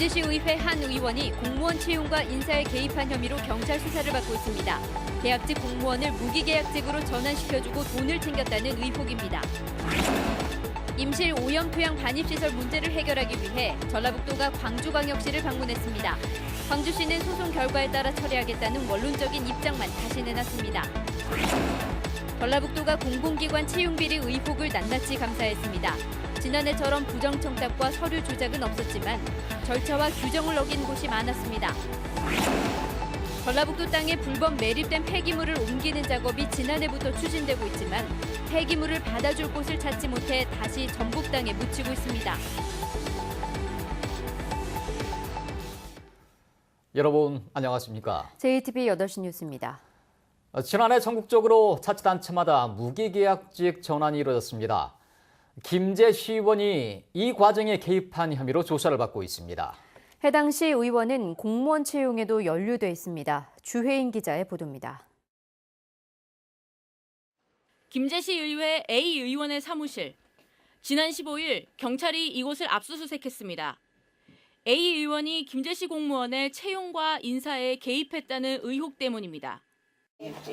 김제시의회 한 의원이 공무원 채용과 인사에 개입한 혐의로 경찰 수사를 받고 있습니다. 계약직 공무원을 무기계약직으로 전환시켜주고 돈을 챙겼다는 의혹입니다. 임실 오염토양 반입시설 문제를 해결하기 위해 전라북도가 광주광역시를 방문했습니다. 광주시는 소송 결과에 따라 처리하겠다는 원론적인 입장만 다시 내놨습니다. 전라북도가 공공기관 채용비리 의혹을 낱낱이 감사했습니다. 지난해처럼 부정청탁과 서류 조작은 없었지만 절차와 규정을 어긴 곳이 많았습니다. 전라북도 땅에 불법 매립된 폐기물을 옮기는 작업이 지난해부터 추진되고 있지만 폐기물을 받아줄 곳을 찾지 못해 다시 전북 땅에 묻히고 있습니다. 여러분 안녕하십니까? JTBC 8시 뉴스입니다. 지난해 전국적으로 자치단체마다 무기계약직 전환이 이루어졌습니다. 김제시의원이 이 과정에 개입한 혐의로 조사를 받고 있습니다. 해당 시 의원은 공무원 채용에도 연루돼 있습니다. 주혜인 기자의 보도입니다. 김제시의회 A 의원의 사무실. 지난 15일 경찰이 이곳을 압수수색했습니다. A 의원이 김제시 공무원의 채용과 인사에 개입했다는 의혹 때문입니다.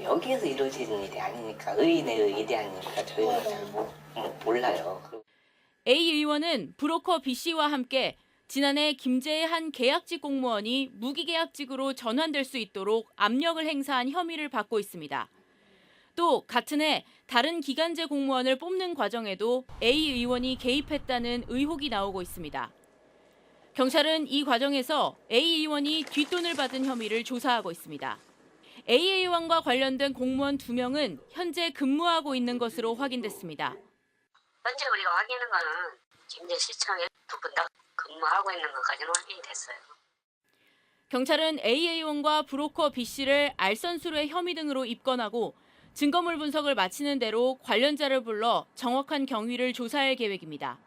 여기에서 이루어지는 일이 아니니까 의인의 일이 아니니까 저희는 잘 몰라요. A 의원은 브로커 B씨와 함께 지난해 김제의 한 계약직 공무원이 무기계약직으로 전환될 수 있도록 압력을 행사한 혐의를 받고 있습니다. 또 같은 해 다른 기간제 공무원을 뽑는 과정에도 A 의원이 개입했다는 의혹이 나오고 있습니다. 경찰은 이 과정에서 A 의원이 뒷돈을 받은 혐의를 조사하고 있습니다. A 의원과 관련된 공무원 2명은 현재 근무하고 있는 것으로 확인됐습니다. 현재 우리가 확인한 거는 김제시청에 2분 다 근무하고 있는 것까지는 확인이 됐어요. 경찰은 A 의원과 브로커 B씨를 알선수뢰 혐의 등으로 입건하고 증거물 분석을 마치는 대로 관련자를 불러 정확한 경위를 조사할 계획입니다.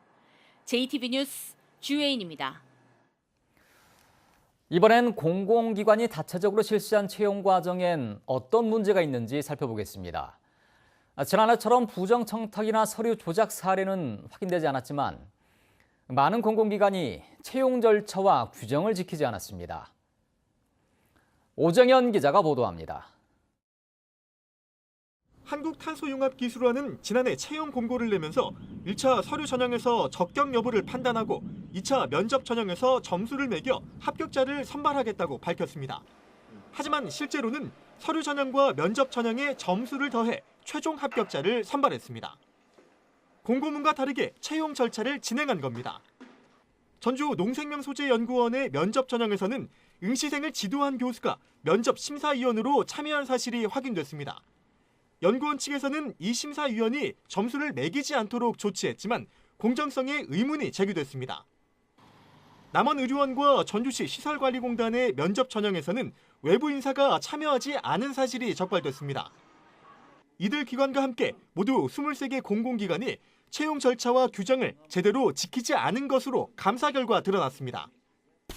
JTBC 뉴스 주혜인입니다. 이번엔 공공기관이 다차적으로 실시한 채용 과정엔 어떤 문제가 있는지 살펴보겠습니다. 지난해처럼 부정청탁이나 서류 조작 사례는 확인되지 않았지만 많은 공공기관이 채용 절차와 규정을 지키지 않았습니다. 오정현 기자가 보도합니다. 한국탄소융합기술원은 지난해 채용 공고를 내면서 1차 서류 전형에서 적격 여부를 판단하고 2차 면접 전형에서 점수를 매겨 합격자를 선발하겠다고 밝혔습니다. 하지만 실제로는 서류 전형과 면접 전형에 점수를 더해 최종 합격자를 선발했습니다. 공고문과 다르게 채용 절차를 진행한 겁니다. 전주 농생명소재연구원의 면접 전형에서는 응시생을 지도한 교수가 면접 심사위원으로 참여한 사실이 확인됐습니다. 연구원 측에서는 이 심사위원이 점수를 매기지 않도록 조치했지만 공정성에 의문이 제기됐습니다. 남원의료원과 전주시 시설관리공단의 면접 전형에서는 외부 인사가 참여하지 않은 사실이 적발됐습니다. 이들 기관과 함께 모두 23개 공공기관이 채용 절차와 규정을 제대로 지키지 않은 것으로 감사 결과 드러났습니다.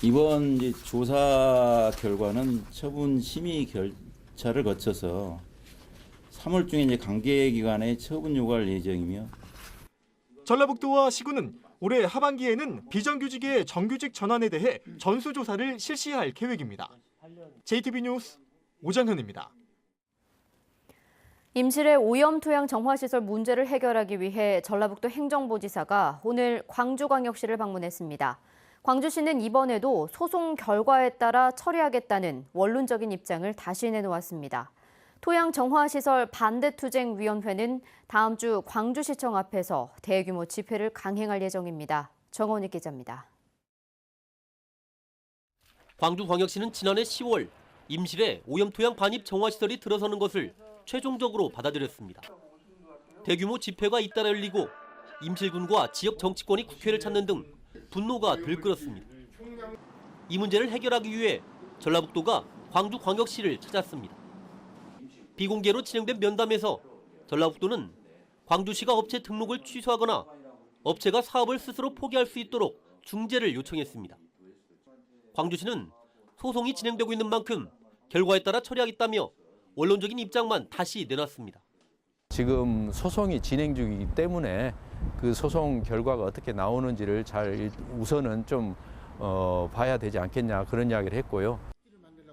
이번 조사 결과는 처분 심의 절차를 거쳐서 3월 중에 관계기관에 처분 요구할 예정이며 전라북도와 시군은 올해 하반기에는 비정규직의 정규직 전환에 대해 전수조사를 실시할 계획입니다. JTBC 뉴스 오정현입니다. 임실의 오염토양 정화시설 문제를 해결하기 위해 전라북도 행정부지사가 오늘 광주광역시를 방문했습니다. 광주시는 이번에도 소송 결과에 따라 처리하겠다는 원론적인 입장을 다시 내놓았습니다. 토양정화시설 반대투쟁위원회는 다음 주 광주시청 앞에서 대규모 집회를 강행할 예정입니다. 정원익 기자입니다. 광주광역시는 지난해 10월 임실에 오염토양 반입 정화시설이 들어서는 것을 최종적으로 받아들였습니다. 대규모 집회가 잇따라 열리고 임실군과 지역 정치권이 국회를 찾는 등 분노가 들끓었습니다. 이 문제를 해결하기 위해 전라북도가 광주광역시를 찾았습니다. 비공개로 진행된 면담에서 전라북도는 광주시가 업체 등록을 취소하거나 업체가 사업을 스스로 포기할 수 있도록 중재를 요청했습니다. 광주시는 소송이 진행되고 있는 만큼 결과에 따라 처리하겠다며 원론적인 입장만 다시 내놨습니다. 지금 소송이 진행 중이기 때문에 그 소송 결과가 어떻게 나오는지를 잘 우선은 좀 봐야 되지 않겠냐 그런 이야기를 했고요.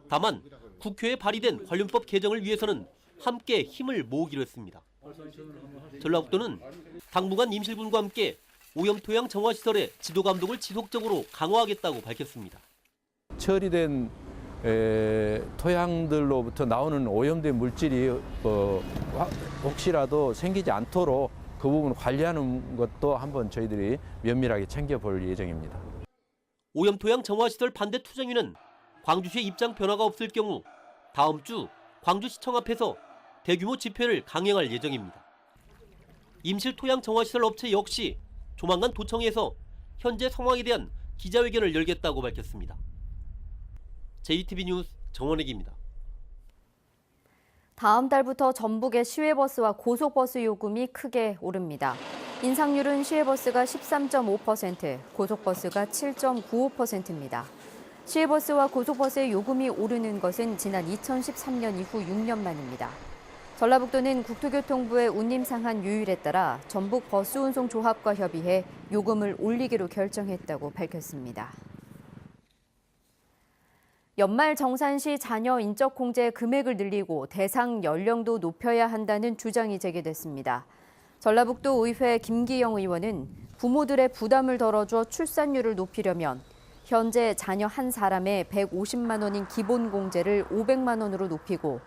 다만 국회에 발의된 관련법 개정을 위해서는 함께 힘을 모으기로 했습니다. 전라북도는 당분간 임실군과 함께 오염토양 정화시설의 지도 감독을 지속적으로 강화하겠다고 밝혔습니다. 처리된 토양들로부터 나오는 오염된 물질이 혹시라도 생기지 않도록 그 부분 관리하는 것도 한번 저희들이 면밀하게 챙겨볼 예정입니다. 오염토양 정화시설 반대 투쟁위는 광주시의 입장 변화가 없을 경우 다음 주 광주시청 앞에서 대규모 집회를 강행할 예정입니다. 임실토양 정화시설 업체 역시 조만간 도청에서 현재 상황에 대한 기자회견을 열겠다고 밝혔습니다. JTB 뉴스 정원익입니다. 다음 달부터 전북의 시외버스와 고속버스 요금이 크게 오릅니다. 인상률은 시외버스가 13.5%, 고속버스가 7.95%입니다. 시외버스와 고속버스의 요금이 오르는 것은 지난 2013년 이후 6년 만입니다. 전라북도는 국토교통부의 운임 상한 요율에 따라 전북 버스운송조합과 협의해 요금을 올리기로 결정했다고 밝혔습니다. 연말 정산시 자녀 인적 공제 금액을 늘리고 대상 연령도 높여야 한다는 주장이 제기됐습니다. 전라북도 의회 김기영 의원은 부모들의 부담을 덜어줘 출산율을 높이려면 현재 자녀 한 사람에 150만 원인 기본 공제를 500만 원으로 높이고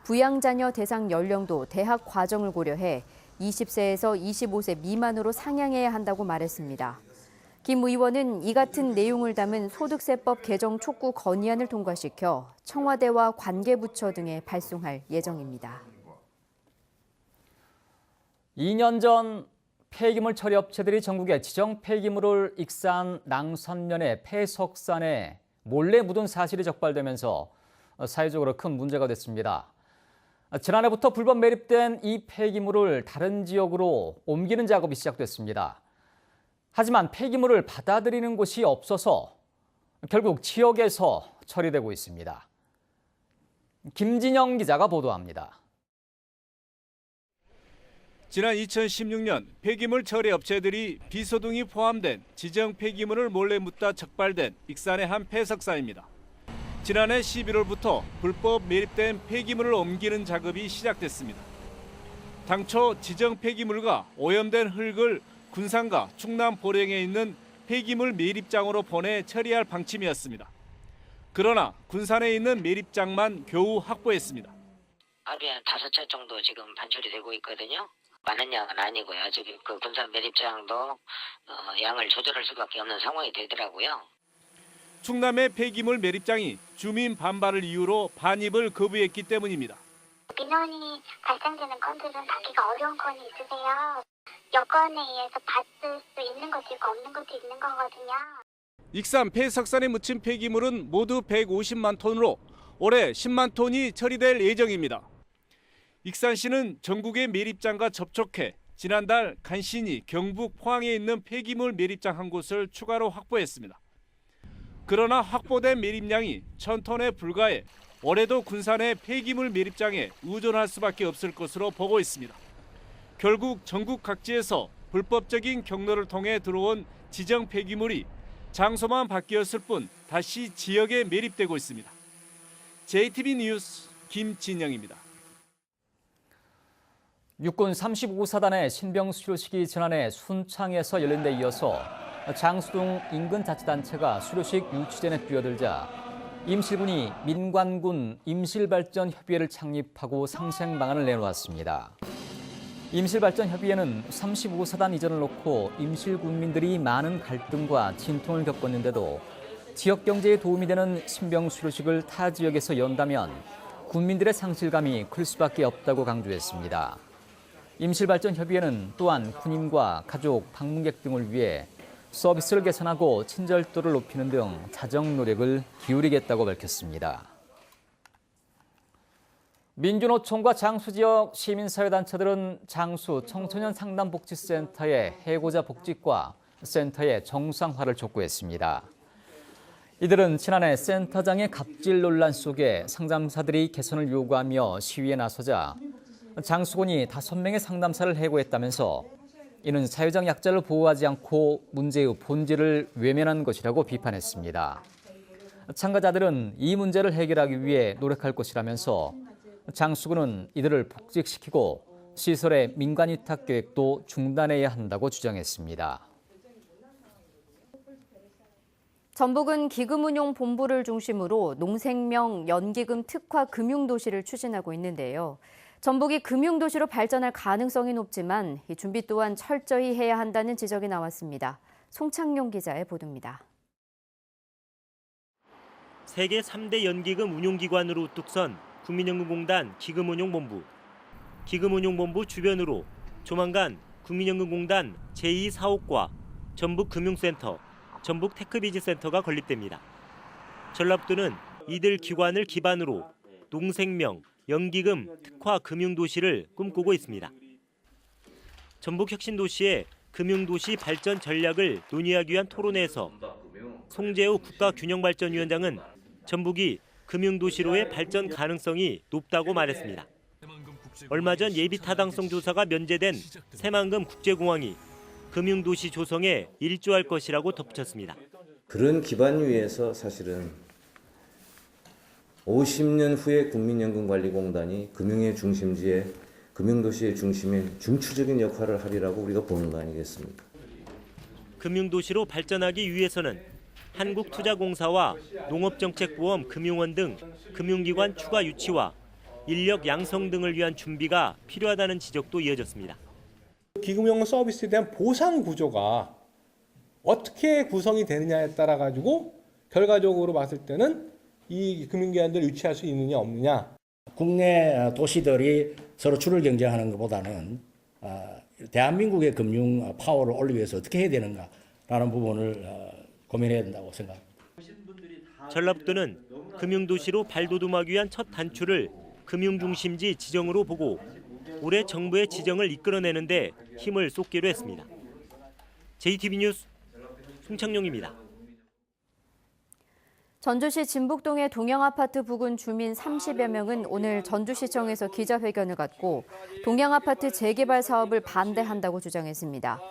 부양자녀 대상 연령도 대학 과정을 고려해 20세에서 25세 미만으로 상향해야 한다고 말했습니다. 김 의원은 이 같은 내용을 담은 소득세법 개정 촉구 건의안을 통과시켜 청와대와 관계부처 등에 발송할 예정입니다. 2년 전 폐기물 처리 업체들이 전국에 지정 폐기물을 익산 낭산면의 폐석산에 몰래 묻은 사실이 적발되면서 사회적으로 큰 문제가 됐습니다. 지난해부터 불법 매립된 이 폐기물을 다른 지역으로 옮기는 작업이 시작됐습니다. 하지만 폐기물을 받아들이는 곳이 없어서 결국 지역에서 처리되고 있습니다. 김진영 기자가 보도합니다. 지난 2016년 폐기물 처리 업체들이 비소등이 포함된 지정 폐기물을 몰래 묻다 적발된 익산의 한 폐석산입니다. 지난해 11월부터 불법 매립된 폐기물을 옮기는 작업이 시작됐습니다. 당초 지정 폐기물과 오염된 흙을 군산과 충남 보령에 있는 폐기물 매립장으로 보내 처리할 방침이었습니다. 그러나 군산에 있는 매립장만 겨우 확보했습니다. 하루에 한 5차 정도 지금 반출이 되고 있거든요. 많은 양은 아니고요. 지금 그 군산 매립장도 양을 조절할 수밖에 없는 상황이 되더라고요. 충남의 폐기물 매립장이 주민 반발을 이유로 반입을 거부했기 때문입니다. 민원이 발생되는 건들은 받기가 어려운 건이 있으세요. 여건에 의해서 받을 수 있는 것도 있고 없는 것도 있는 거거든요. 익산 폐석산에 묻힌 폐기물은 모두 150만 톤으로 올해 10만 톤이 처리될 예정입니다. 익산시는 전국의 매립장과 접촉해 지난달 간신히 경북 포항에 있는 폐기물 매립장 한 곳을 추가로 확보했습니다. 그러나 확보된 매립량이 1000톤에 불과해 올해도 군산의 폐기물 매립장에 의존할 수밖에 없을 것으로 보고 있습니다. 결국 전국 각지에서 불법적인 경로를 통해 들어온 지정 폐기물이 장소만 바뀌었을 뿐 다시 지역에 매립되고 있습니다. JTB 뉴스 김진영입니다. 육군 35사단의 신병 수료식이 지난해 순창에서 열린 데 이어서 장수동 인근 자치단체가 수료식 유치전에 뛰어들자 임실군이 민관군 임실발전협의회를 창립하고 상생 방안을 내놓았습니다. 임실발전협의회는 35사단 이전을 놓고 임실군민들이 많은 갈등과 진통을 겪었는데도 지역 경제에 도움이 되는 신병 수료식을 타 지역에서 연다면 군민들의 상실감이 클 수밖에 없다고 강조했습니다. 임실발전협의회는 또한 군인과 가족, 방문객 등을 위해 서비스를 개선하고 친절도를 높이는 등 자정 노력을 기울이겠다고 밝혔습니다. 민주노총과 장수 지역 시민사회단체들은 장수 청소년 상담복지센터의 해고자 복지과 센터의 정상화를 촉구했습니다. 이들은 지난해 센터장의 갑질 논란 속에 상담사들이 개선을 요구하며 시위에 나서자 장수군이 5명의 상담사를 해고했다면서 이는 사회적 약자를 보호하지 않고 문제의 본질을 외면한 것이라고 비판했습니다. 참가자들은 이 문제를 해결하기 위해 노력할 것이라면서 장수군은 이들을 복직시키고 시설의 민간 위탁 계획도 중단해야 한다고 주장했습니다. 전북은 기금운용본부를 중심으로 농생명 연기금 특화 금융도시를 추진하고 있는데요. 전북이 금융도시로 발전할 가능성이 높지만 이 준비 또한 철저히 해야 한다는 지적이 나왔습니다. 송창용 기자의 보도입니다. 세계 3대 연기금 운용기관으로 우뚝 선 국민연금공단 기금운용본부. 기금운용본부 주변으로 조만간 국민연금공단 제2사옥과 전북금융센터, 전북테크비즈센터가 건립됩니다. 전라북도는 이들 기관을 기반으로 농생명, 연기금 특화 금융도시를 꿈꾸고 있습니다. 전북혁신도시의 금융도시 발전 전략을 논의하기 위한 토론회에서 송재호 국가균형발전위원장은 전북이 금융도시로의 발전 가능성이 높다고 말했습니다. 얼마 전 예비타당성 조사가 면제된 새만금 국제공항이 금융도시 조성에 일조할 것이라고 덧붙였습니다. 그런 기반 위에서 사실은 50년 후에 국민연금관리공단이 금융의 중심지에 금융도시의 중심에 중추적인 역할을 하리라고 우리가 보는 거 아니겠습니까? 금융도시로 발전하기 위해서는 한국투자공사와 농업정책보험 금융원 등 금융기관 추가 유치와 인력 양성 등을 위한 준비가 필요하다는 지적도 이어졌습니다. 기금융 서비스에 대한 보상 구조가 어떻게 구성이 되느냐에 따라 가지고 결과적으로 봤을 때는 이 금융기관들을 유치할 수 있느냐 없느냐. 국내 도시들이 서로 줄을 경쟁하는 것보다는 대한민국의 금융 파워를 올리기 위해서 어떻게 해야 되는가라는 부분을 고민해야 된다고 생각합니다. 전라북도는 금융도시로 발돋움하기 위한 첫 단추를 금융중심지 지정으로 보고 올해 정부의 지정을 이끌어내는데 힘을 쏟기로 했습니다. JTB 뉴스 송창용입니다. 전주시 진북동의 동양아파트 부근 주민 30여 명은 오늘 전주시청에서 기자회견을 갖고 동양아파트 재개발 사업을 반대한다고 주장했습니다.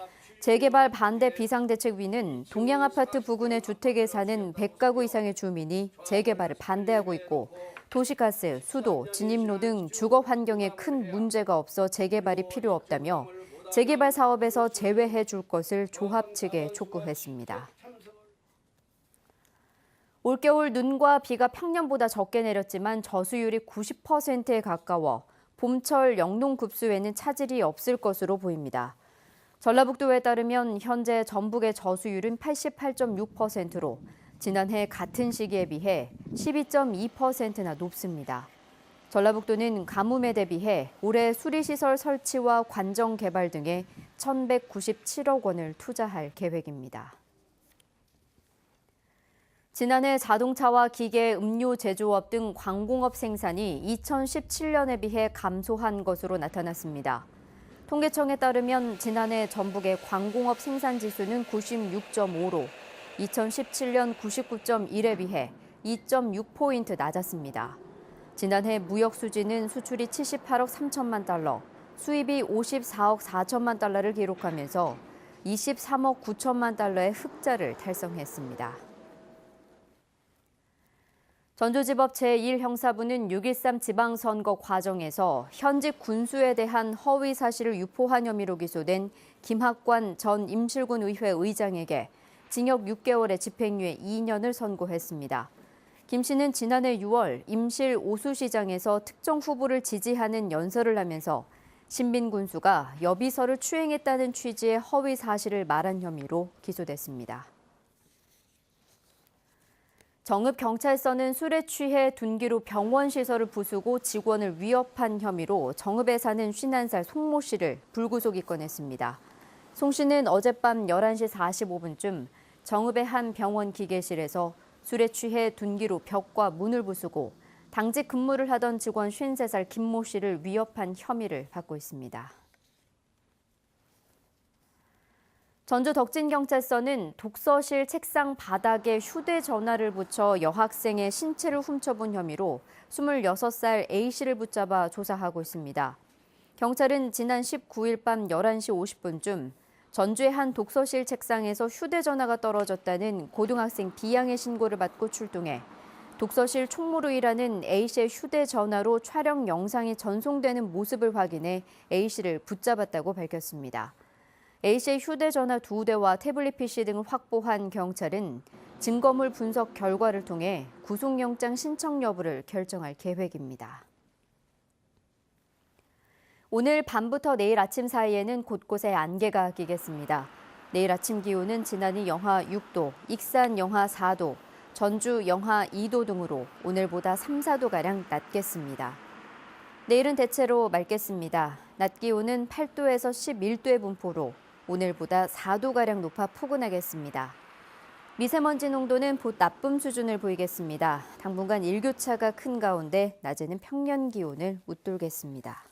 재개발 반대 비상대책위는 동양아파트 부근의 주택에 사는 100가구 이상의 주민이 재개발을 반대하고 있고 도시가스, 수도, 진입로 등 주거 환경에 큰 문제가 없어 재개발이 필요 없다며 재개발 사업에서 제외해 줄 것을 조합 측에 촉구했습니다. 올겨울 눈과 비가 평년보다 적게 내렸지만 저수율이 90%에 가까워 봄철 영농급수에는 차질이 없을 것으로 보입니다. 전라북도에 따르면 현재 전북의 저수율은 88.6%로 지난해 같은 시기에 비해 12.2%나 높습니다. 전라북도는 가뭄에 대비해 올해 수리시설 설치와 관정 개발 등에 1,197억 원을 투자할 계획입니다. 지난해 자동차와 기계, 음료 제조업 등 광공업 생산이 2017년에 비해 감소한 것으로 나타났습니다. 통계청에 따르면 지난해 전북의 광공업 생산 지수는 96.5로 2017년 99.1에 비해 2.6포인트 낮았습니다. 지난해 무역 수지는 수출이 78억 3천만 달러, 수입이 54억 4천만 달러를 기록하면서 23억 9천만 달러의 흑자를 달성했습니다. 전주지법 제1형사부는 6.13 지방선거 과정에서 현직 군수에 대한 허위 사실을 유포한 혐의로 기소된 김학관 전 임실군 의회 의장에게 징역 6개월의 집행유예 2년을 선고했습니다. 김 씨는 지난해 6월 임실 오수시장에서 특정 후보를 지지하는 연설을 하면서 신빈 군수가 여비서를 추행했다는 취지의 허위 사실을 말한 혐의로 기소됐습니다. 정읍경찰서는 술에 취해 둔기로 병원 시설을 부수고 직원을 위협한 혐의로 정읍에 사는 51살 송모 씨를 불구속 입건했습니다. 송 씨는 어젯밤 11시 45분쯤 정읍의 한 병원 기계실에서 술에 취해 둔기로 벽과 문을 부수고 당직 근무를 하던 직원 53살 김모 씨를 위협한 혐의를 받고 있습니다. 전주 덕진경찰서는 독서실 책상 바닥에 휴대전화를 붙여 여학생의 신체를 훔쳐본 혐의로 26살 A씨를 붙잡아 조사하고 있습니다. 경찰은 지난 19일 밤 11시 50분쯤 전주의 한 독서실 책상에서 휴대전화가 떨어졌다는 고등학생 B양의 신고를 받고 출동해 독서실 총무로 일하는 A씨의 휴대전화로 촬영 영상이 전송되는 모습을 확인해 A씨를 붙잡았다고 밝혔습니다. A씨의 휴대전화 2대와 태블릿 PC 등을 확보한 경찰은 증거물 분석 결과를 통해 구속영장 신청 여부를 결정할 계획입니다. 오늘 밤부터 내일 아침 사이에는 곳곳에 안개가 끼겠습니다. 내일 아침 기온은 지난이 영하 6도, 익산 영하 4도, 전주 영하 2도 등으로 오늘보다 3, 4도가량 낮겠습니다. 내일은 대체로 맑겠습니다. 낮 기온은 8도에서 11도의 분포로 오늘보다 4도가량 높아 포근하겠습니다. 미세먼지 농도는 보 나쁨 수준을 보이겠습니다. 당분간 일교차가 큰 가운데 낮에는 평년 기온을 웃돌겠습니다.